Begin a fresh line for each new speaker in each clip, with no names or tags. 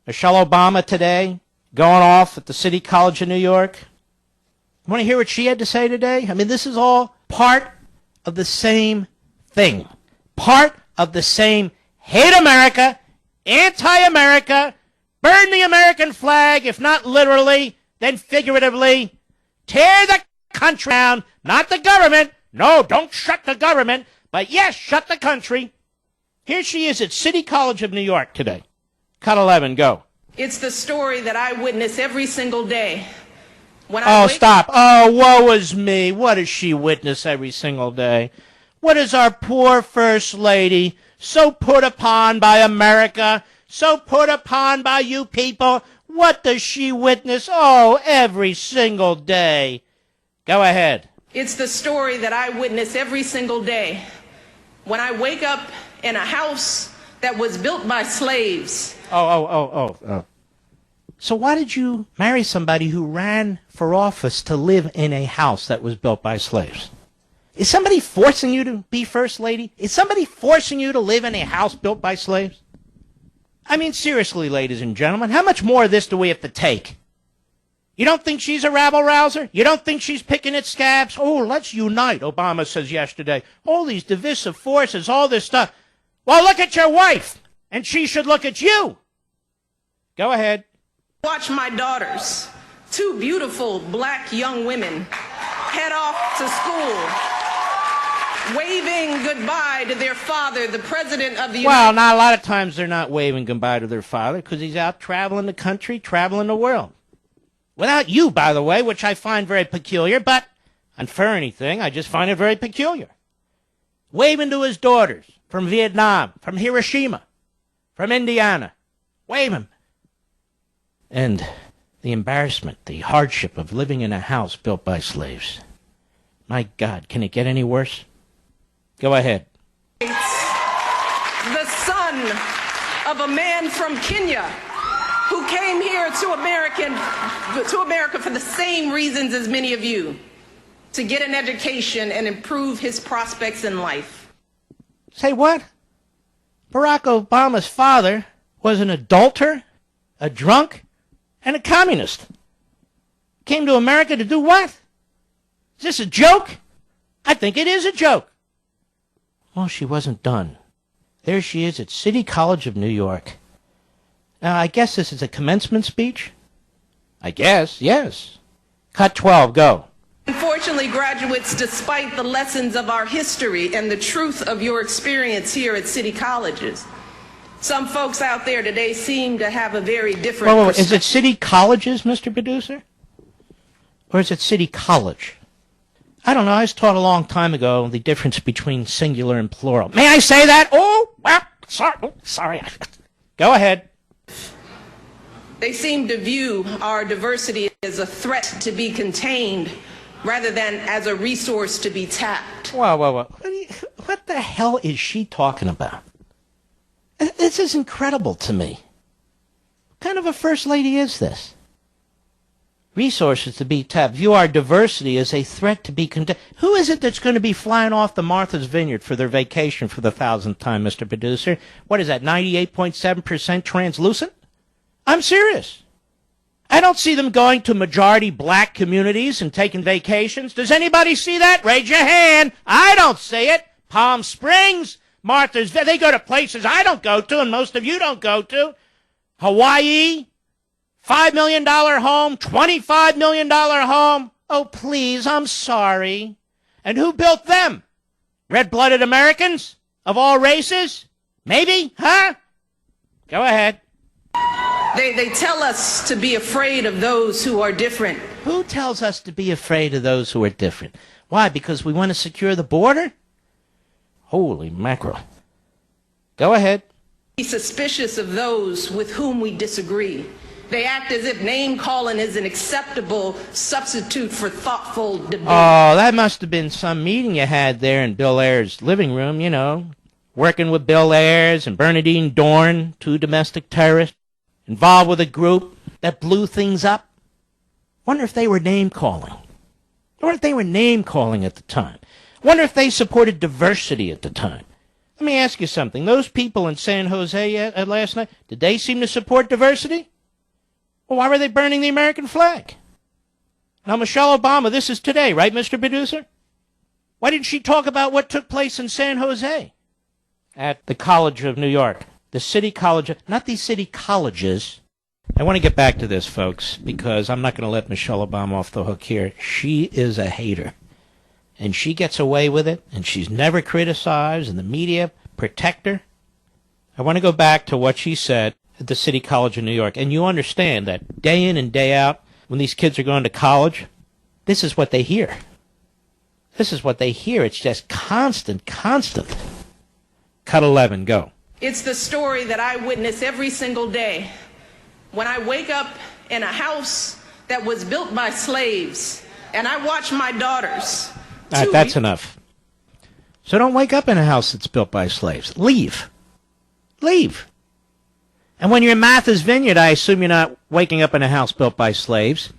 Michelle Obama today, going off at the City College of New York. You want to hear what she had to say today? I mean, this is all part of the same thing. Part of the same hate America, anti-America, burn the American flag, if not literally, then figuratively, tear the country down, not the government. No, don't shut the government, but yes, shut the country. Here she is at City College of New York today. Cut 11, go.
It's the story that I witness every single day.
Stop. Oh, woe is me. What does she witness every single day? What is our poor First Lady, so put upon by America, so put upon by you people? What does she witness? Oh, every single day. Go ahead.
It's the story that I witness every single day. When I wake up in a house that was built by slaves.
Oh. So why did you marry somebody who ran for office to live in a house that was built by slaves? Is somebody forcing you to be First Lady? Is somebody forcing you to live in a house built by slaves? I mean, seriously, ladies and gentlemen, how much more of this do we have to take? You don't think she's a rabble-rouser? You don't think she's picking at scabs? Oh, let's unite, Obama says yesterday. All these divisive forces, all this stuff. Well, look at your wife, and she should look at you. Go ahead.
Watch my daughters, two beautiful black young women, head off to school, waving goodbye to their father, the President of the United States.
Well, not a lot of times they're not waving goodbye to their father because he's out traveling the country, traveling the world. Without you, by the way, which I find very peculiar, but not for anything, I just find it very peculiar. Waving to his daughters from Vietnam, from Hiroshima, from Indiana. Waving. And the embarrassment, the hardship of living in a house built by slaves. My God, can it get any worse? Go ahead.
The son of a man from Kenya who came here to America for the same reasons as many of you, to get an education and improve his prospects in life.
Say what? Barack Obama's father was an adulterer, a drunk, and a communist. Came to America to do what? Is this a joke? I think it is a joke. Well, she wasn't done. There she is at City College of New York. Now, I guess this is a commencement speech? I guess, yes. Cut 12, go.
Unfortunately, graduates, despite the lessons of our history and the truth of your experience here at City Colleges, some folks out there today seem to have a very different perspective.
Is it City Colleges, Mr. Producer? Or is it City College? I don't know. I was taught a long time ago the difference between singular and plural. May I say that? Oh, well, sorry. Go ahead.
They seem to view our diversity as a threat to be contained rather than as a resource to be tapped.
Whoa. What the hell is she talking about? This is incredible to me. What kind of a first lady is this? Resources to be tapped. View our diversity as a threat to be contained. Who is it that's going to be flying off to Martha's Vineyard for their vacation for the 1,000th time, Mr. Producer? What is that, 98.7% translucent? I'm serious. I don't see them going to majority black communities and taking vacations. Does anybody see that? Raise your hand. I don't see it. Palm Springs, Martha's, they go to places I don't go to and most of you don't go to. Hawaii, $5 million home, $25 million home. Oh, please, I'm sorry. And who built them? Red-blooded Americans of all races? Maybe, huh? Go ahead.
They tell us to be afraid of those who are different.
Who tells us to be afraid of those who are different? Why? Because we want to secure the border? Holy mackerel. Go ahead.
Be suspicious of those with whom we disagree. They act as if name-calling is an acceptable substitute for thoughtful debate.
Oh, that must have been some meeting you had there in Bill Ayers' living room, you know, working with Bill Ayers and Bernadine Dorn, two domestic terrorists, involved with a group that blew things up. Wonder if they were name-calling. Wonder if they were name-calling at the time. Wonder if they supported diversity at the time. Let me ask you something. Those people in San Jose last night, did they seem to support diversity? Well, why were they burning the American flag? Now, Michelle Obama, this is today, right, Mr. Producer? Why didn't she talk about what took place in San Jose at the College of New York? The city college, not these city colleges. I want to get back to this, folks, because I'm not going to let Michelle Obama off the hook here. She is a hater, and she gets away with it, and she's never criticized, and the media protect her. I want to go back to what she said at the City College of New York, and you understand that day in and day out, when these kids are going to college, this is what they hear. This is what they hear. It's just constant. Cut 11, go.
It's the story that I witness every single day when I wake up in a house that was built by slaves and I watch my daughters.
All right, that's enough. So don't wake up in a house that's built by slaves. Leave. And when you're in Martha's Vineyard, I assume you're not waking up in a house built by slaves.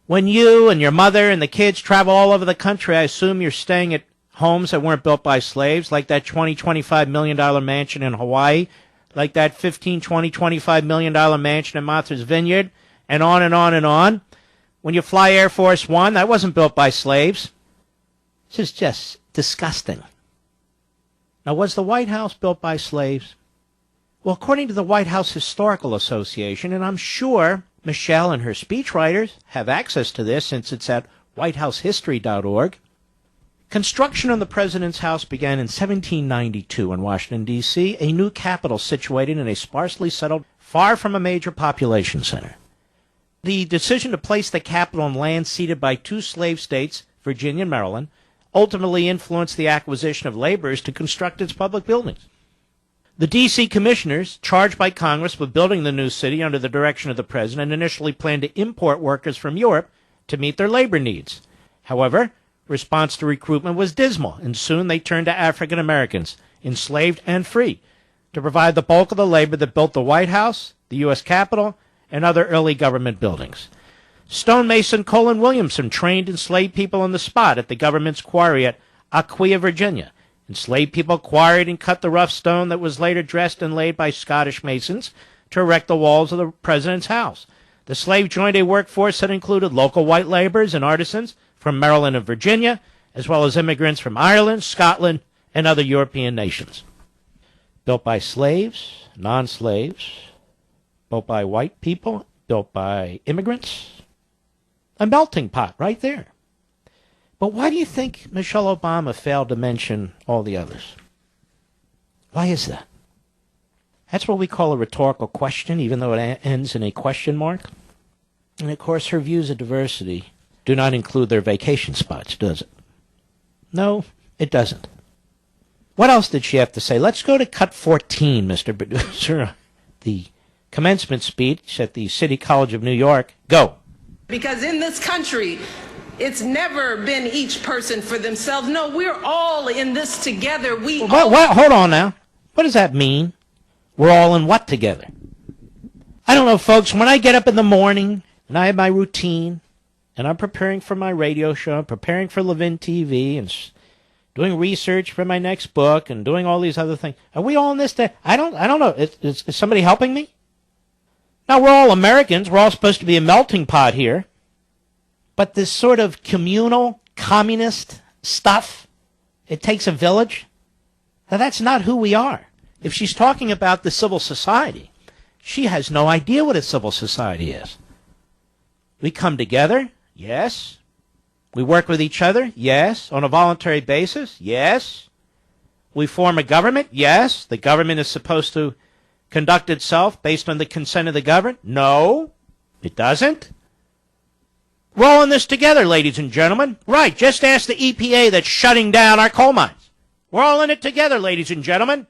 When you and your mother and the kids travel all over the country, I assume you're staying at homes that weren't built by slaves, like that $25 million mansion in Hawaii, like that $25 million mansion in Martha's Vineyard, and on and on and on. When you fly Air Force One, that wasn't built by slaves. This is just disgusting. Now, was the White House built by slaves? Well, according to the White House Historical Association, and I'm sure Michelle and her speechwriters have access to this since it's at whitehousehistory.org, construction on the president's house began in 1792 in Washington, D.C., a new capital situated in a sparsely settled, far from a major population center. The decision to place the capital on land ceded by two slave states, Virginia and Maryland, ultimately influenced the acquisition of laborers to construct its public buildings. The D.C. commissioners, charged by Congress with building the new city under the direction of the president, initially planned to import workers from Europe to meet their labor needs. However, response to recruitment was dismal, and soon they turned to African Americans, enslaved and free, to provide the bulk of the labor that built the White House, the U.S. Capitol, and other early government buildings. Stonemason Colin Williamson trained enslaved people on the spot at the government's quarry at Aquia, Virginia. Enslaved people quarried and cut the rough stone that was later dressed and laid by Scottish masons to erect the walls of the president's house. The slave joined a workforce that included local white laborers and artisans from Maryland and Virginia, as well as immigrants from Ireland, Scotland, and other European nations. Built by slaves, non-slaves, built by white people, built by immigrants. A melting pot right there. But why do you think Michelle Obama failed to mention all the others? Why is that? That's what we call a rhetorical question, even though it ends in a question mark. And of course, her views of diversity do not include their vacation spots, does it? No, it doesn't. What else did she have to say? Let's go to cut 14, Mr. Producer. The commencement speech at the City College of New York. Go.
Because in this country, it's never been each person for themselves. No, we're all in this together.
Hold on now. What does that mean? We're all in what together? I don't know, folks. When I get up in the morning and I have my routine and I'm preparing for my radio show, preparing for Levin TV and doing research for my next book and doing all these other things, are we all in this? I don't know. Is somebody helping me? Now, we're all Americans. We're all supposed to be a melting pot here. But this sort of communal, communist stuff, it takes a village. Now, that's not who we are. If she's talking about the civil society, she has no idea what a civil society is. We come together, yes. We work with each other, yes. On a voluntary basis, yes. We form a government, yes. The government is supposed to conduct itself based on the consent of the governed. No, it doesn't. We're all in this together, ladies and gentlemen. Right, just ask the EPA that's shutting down our coal mines. We're all in it together, ladies and gentlemen.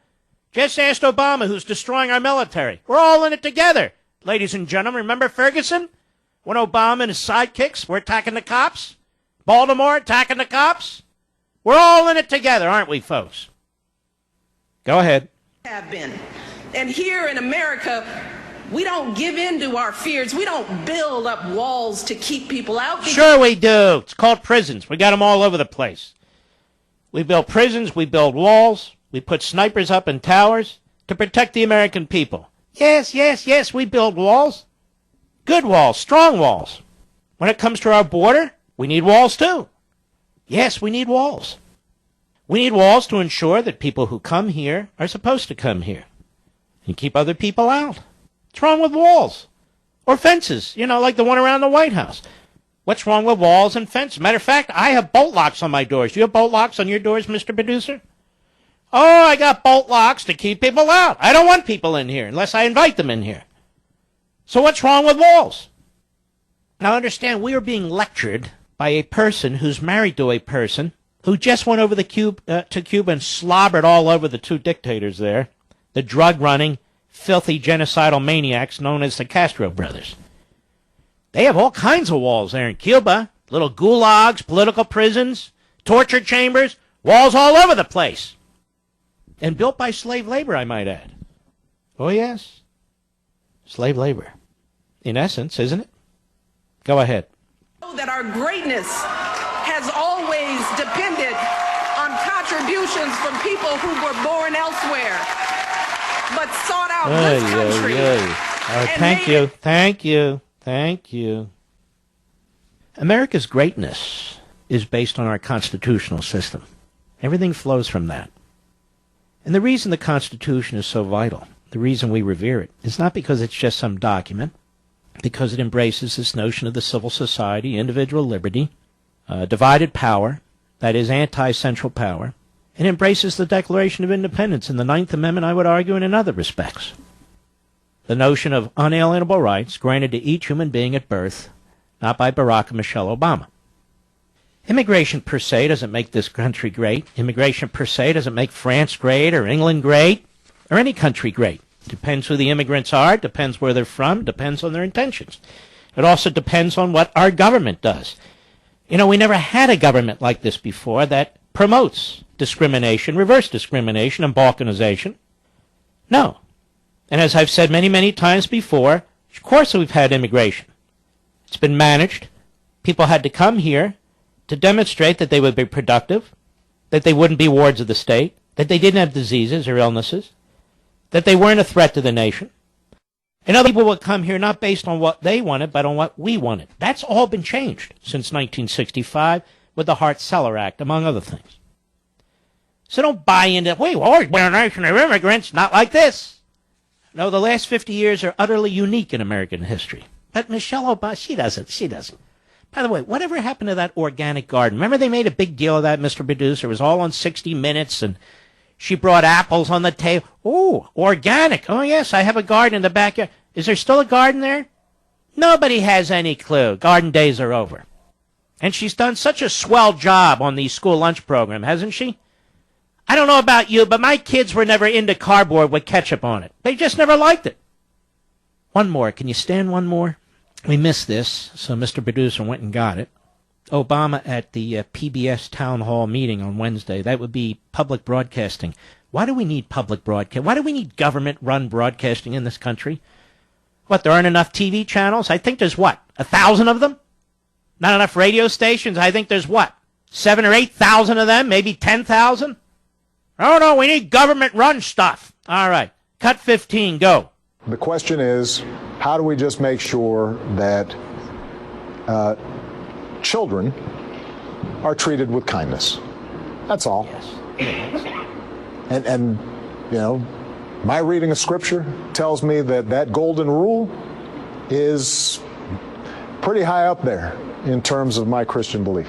Just ask Obama, who's destroying our military. We're all in it together, ladies and gentlemen. Remember Ferguson? When Obama and his sidekicks were attacking the cops? Baltimore attacking the cops? We're all in it together, aren't we, folks? Go ahead.
Have been. And here in America, we don't give in to our fears. We don't build up walls to keep people out.
Sure we do. It's called prisons. We got them all over the place. We build prisons. We build walls. We put snipers up in towers to protect the American people. Yes, yes, yes, we build walls. Good walls, strong walls. When it comes to our border, we need walls too. Yes, we need walls. We need walls to ensure that people who come here are supposed to come here and keep other people out. What's wrong with walls? Or fences, like the one around the White House. What's wrong with walls and fences? Matter of fact, I have bolt locks on my doors. Do you have bolt locks on your doors, Mr. Producer? Oh, I got bolt locks to keep people out. I don't want people in here unless I invite them in here. So what's wrong with walls? Now understand, we are being lectured by a person who's married to a person who just went over to Cuba and slobbered all over the two dictators there, the drug-running, filthy genocidal maniacs known as the Castro brothers. They have all kinds of walls there in Cuba. Little gulags, political prisons, torture chambers, walls all over the place. And built by slave labor, I might add. Oh, yes. Slave labor. In essence, isn't it? Go ahead.
That our greatness has always depended on contributions from people who were born elsewhere, but sought out this country.
Thank you. America's greatness is based on our constitutional system. Everything flows from that. And the reason the Constitution is so vital, the reason we revere it, is not because it's just some document, because it embraces this notion of the civil society, individual liberty, divided power, that is anti-central power, and embraces the Declaration of Independence and the Ninth Amendment, I would argue, and in other respects. The notion of unalienable rights granted to each human being at birth, not by Barack and Michelle Obama. Immigration per se doesn't make this country great. Immigration per se doesn't make France great or England great or any country great. Depends who the immigrants are, depends where they're from, depends on their intentions. It also depends on what our government does. We never had a government like this before that promotes discrimination, reverse discrimination, and balkanization. No. And as I've said many, many times before, of course we've had immigration. It's been managed. People had to come here to demonstrate that they would be productive, that they wouldn't be wards of the state, that they didn't have diseases or illnesses, that they weren't a threat to the nation. And other people would come here not based on what they wanted, but on what we wanted. That's all been changed since 1965 with the Hart-Celler Act, among other things. So don't buy into, we've always been a nation of immigrants, not like this. No, the last 50 years are utterly unique in American history. But Michelle Obama, she doesn't. By the way, whatever happened to that organic garden? Remember they made a big deal of that, Mr. Producer? It was all on 60 Minutes, and she brought apples on the table. Oh, organic. Oh, yes, I have a garden in the backyard. Is there still a garden there? Nobody has any clue. Garden days are over. And she's done such a swell job on the school lunch program, hasn't she? I don't know about you, but my kids were never into cardboard with ketchup on it. They just never liked it. One more. Can you stand one more? We missed this, so Mr. Producer went and got it. Obama at the PBS town hall meeting on Wednesday. That would be public broadcasting. Why do we need public broadcasting? Why do we need government-run broadcasting in this country? What, there aren't enough TV channels? I think there's, 1,000 of them? Not enough radio stations? I think there's, 7,000 or 8,000 of them? Maybe 10,000? Oh, no, we need government-run stuff. All right, cut 15, go.
The question is, how do we just make sure that children are treated with kindness? That's all.
Yes.
And my reading of Scripture tells me that golden rule is pretty high up there in terms of my Christian belief.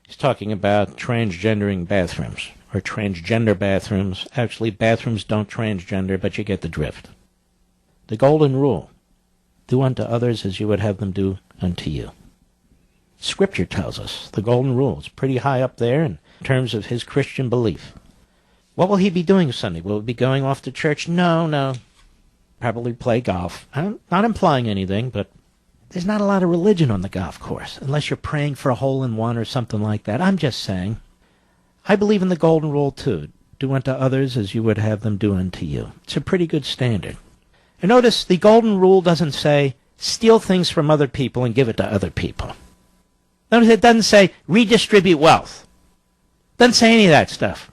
He's talking about transgendering bathrooms, or transgender bathrooms. Actually, bathrooms don't transgender, but you get the drift. The golden rule, do unto others as you would have them do unto you. Scripture tells us the golden rule is pretty high up there in terms of his Christian belief. What will he be doing Sunday? Will he be going off to church? No. Probably play golf. I'm not implying anything, but there's not a lot of religion on the golf course, unless you're praying for a hole-in-one or something like that. I'm just saying. I believe in the golden rule, too. Do unto others as you would have them do unto you. It's a pretty good standard. And notice the golden rule doesn't say, steal things from other people and give it to other people. Notice it doesn't say, redistribute wealth. It doesn't say any of that stuff.